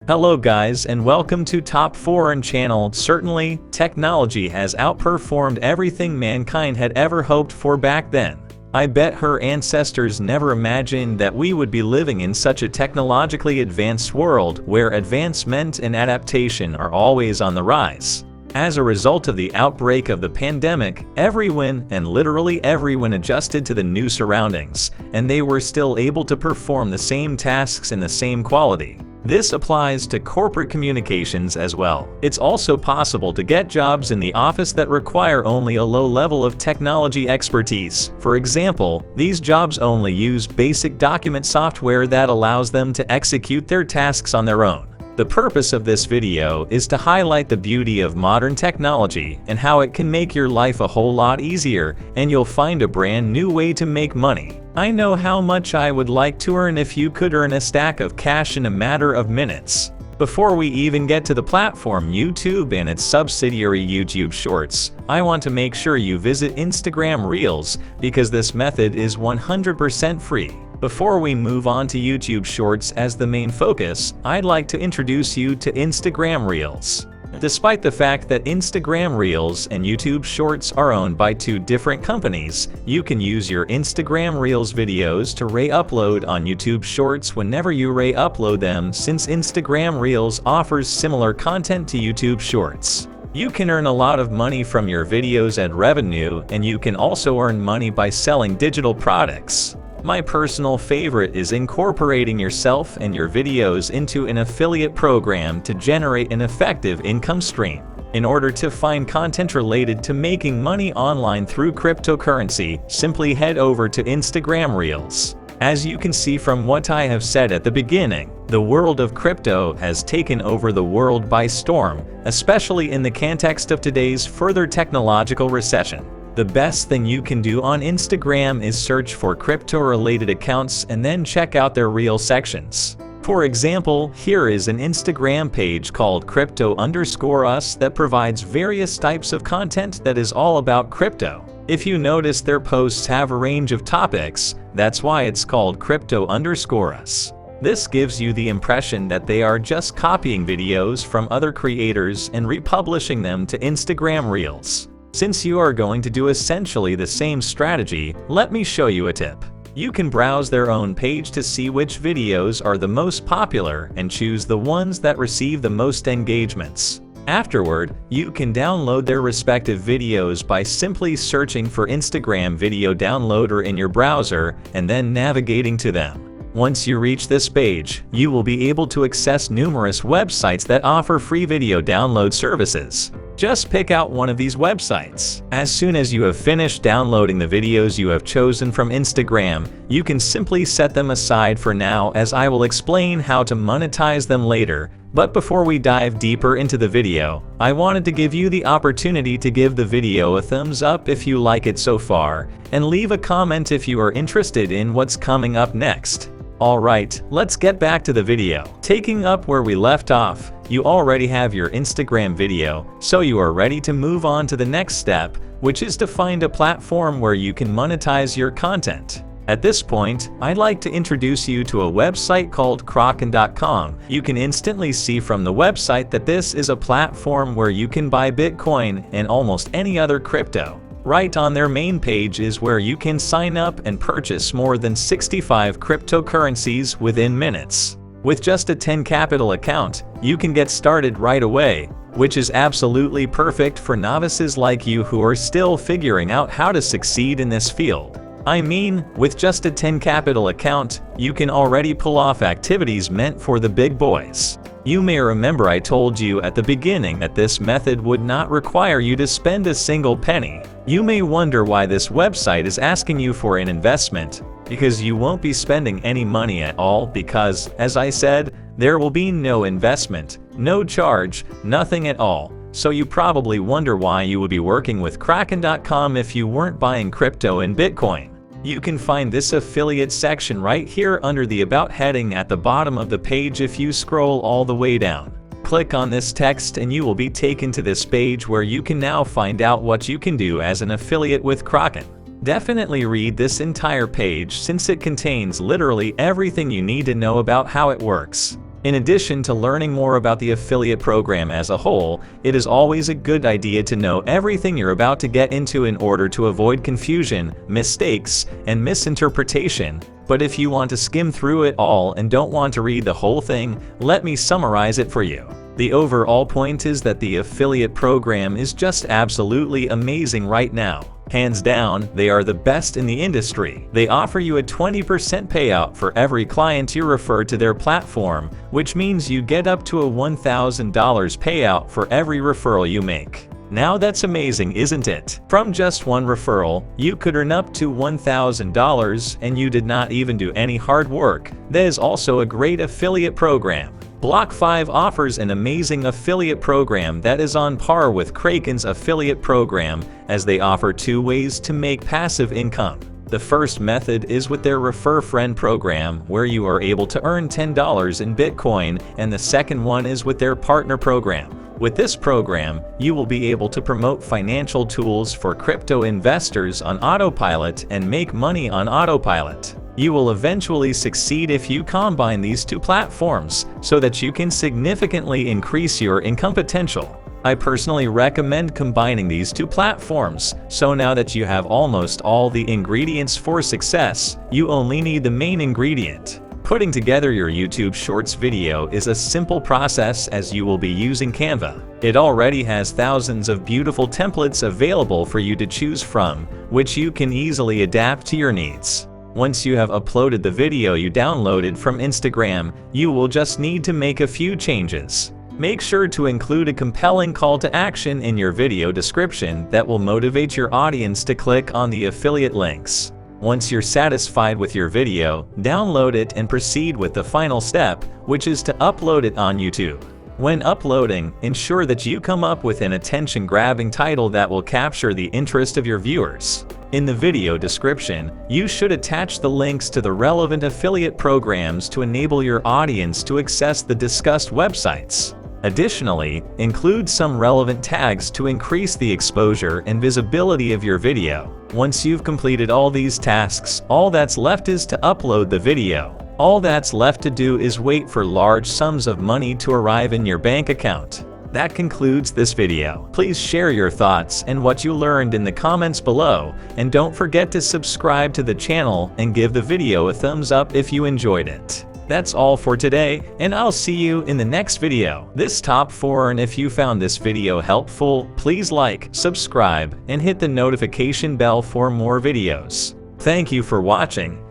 Hello guys and welcome to Top Foreign Channel. Certainly, technology has outperformed everything mankind had ever hoped for back then. I bet her ancestors never imagined that we would be living in such a technologically advanced world where advancement and adaptation are always on the rise. As a result of the outbreak of the pandemic, everyone and literally everyone adjusted to the new surroundings, and they were still able to perform the same tasks in the same quality. This applies to corporate communications as well. It's also possible to get jobs in the office that require only a low level of technology expertise. For example, these jobs only use basic document software that allows them to execute their tasks on their own. The purpose of this video is to highlight the beauty of modern technology and how it can make your life a whole lot easier, and you'll find a brand new way to make money. I know how much I would like to earn if you could earn a stack of cash in a matter of minutes. Before we even get to the platform YouTube and its subsidiary YouTube Shorts, I want to make sure you visit Instagram Reels because this method is 100% free. Before we move on to YouTube Shorts as the main focus, I'd like to introduce you to Instagram Reels. Despite the fact that Instagram Reels and YouTube Shorts are owned by two different companies, you can use your Instagram Reels videos to re-upload on YouTube Shorts whenever you re-upload them, since Instagram Reels offers similar content to YouTube Shorts. You can earn a lot of money from your videos ad revenue, and you can also earn money by selling digital products. My personal favorite is incorporating yourself and your videos into an affiliate program to generate an effective income stream. In order to find content related to making money online through cryptocurrency, simply head over to Instagram Reels. As you can see from what I have said at the beginning, the world of crypto has taken over the world by storm, especially in the context of today's further technological recession. The best thing you can do on Instagram is search for crypto-related accounts and then check out their reel sections. For example, here is an Instagram page called crypto_us that provides various types of content that is all about crypto. If you notice, their posts have a range of topics, that's why it's called crypto_us. This gives you the impression that they are just copying videos from other creators and republishing them to Instagram Reels. Since you are going to do essentially the same strategy, let me show you a tip. You can browse their own page to see which videos are the most popular and choose the ones that receive the most engagements. Afterward, you can download their respective videos by simply searching for Instagram Video Downloader in your browser and then navigating to them. Once you reach this page, you will be able to access numerous websites that offer free video download services. Just pick out one of these websites. As soon as you have finished downloading the videos you have chosen from Instagram, you can simply set them aside for now, as I will explain how to monetize them later. But before we dive deeper into the video, I wanted to give you the opportunity to give the video a thumbs up if you like it so far, and leave a comment if you are interested in what's coming up next. Alright, let's get back to the video. Taking up where we left off, you already have your Instagram video, so you are ready to move on to the next step, which is to find a platform where you can monetize your content. At this point, I'd like to introduce you to a website called Kraken.com. You can instantly see from the website that this is a platform where you can buy Bitcoin and almost any other crypto. Right on their main page is where you can sign up and purchase more than 65 cryptocurrencies within minutes. With just a 10 capital account, you can get started right away, which is absolutely perfect for novices like you who are still figuring out how to succeed in this field. I mean, with just a 10 capital account, you can already pull off activities meant for the big boys. You may remember I told you at the beginning that this method would not require you to spend a single penny. You may wonder why this website is asking you for an investment, because you won't be spending any money at all because, as I said, there will be no investment, no charge, nothing at all. So you probably wonder why you would be working with Kraken.com if you weren't buying crypto and Bitcoin. You can find this affiliate section right here under the About heading at the bottom of the page if you scroll all the way down. Click on this text and you will be taken to this page where you can now find out what you can do as an affiliate with Kraken. Definitely read this entire page since it contains literally everything you need to know about how it works. In addition to learning more about the affiliate program as a whole, it is always a good idea to know everything you're about to get into in order to avoid confusion, mistakes, and misinterpretation. But if you want to skim through it all and don't want to read the whole thing, let me summarize it for you. The overall point is that the affiliate program is just absolutely amazing right now. Hands down, they are the best in the industry. They offer you a 20% payout for every client you refer to their platform, which means you get up to a $1,000 payout for every referral you make. Now that's amazing, isn't it? From just one referral, you could earn up to $1,000 and you did not even do any hard work. That is also a great affiliate program. Block5 offers an amazing affiliate program that is on par with Kraken's affiliate program, as they offer two ways to make passive income. The first method is with their Refer Friend program, where you are able to earn $10 in Bitcoin, and the second one is with their Partner program. With this program, you will be able to promote financial tools for crypto investors on autopilot and make money on autopilot. You will eventually succeed if you combine these two platforms so that you can significantly increase your income potential. I personally recommend combining these two platforms, so now that you have almost all the ingredients for success, you only need the main ingredient. Putting together your YouTube Shorts video is a simple process, as you will be using Canva. It already has thousands of beautiful templates available for you to choose from, which you can easily adapt to your needs. Once you have uploaded the video you downloaded from Instagram, you will just need to make a few changes. Make sure to include a compelling call to action in your video description that will motivate your audience to click on the affiliate links. Once you're satisfied with your video, download it and proceed with the final step, which is to upload it on YouTube. When uploading, ensure that you come up with an attention-grabbing title that will capture the interest of your viewers. In the video description, you should attach the links to the relevant affiliate programs to enable your audience to access the discussed websites. Additionally, include some relevant tags to increase the exposure and visibility of your video. Once you've completed all these tasks, all that's left is to upload the video. All that's left to do is wait for large sums of money to arrive in your bank account. That concludes this video. Please share your thoughts and what you learned in the comments below, and don't forget to subscribe to the channel and give the video a thumbs up if you enjoyed it. That's all for today, and I'll see you in the next video. This top 4, and if you found this video helpful, please like, subscribe, and hit the notification bell for more videos. Thank you for watching.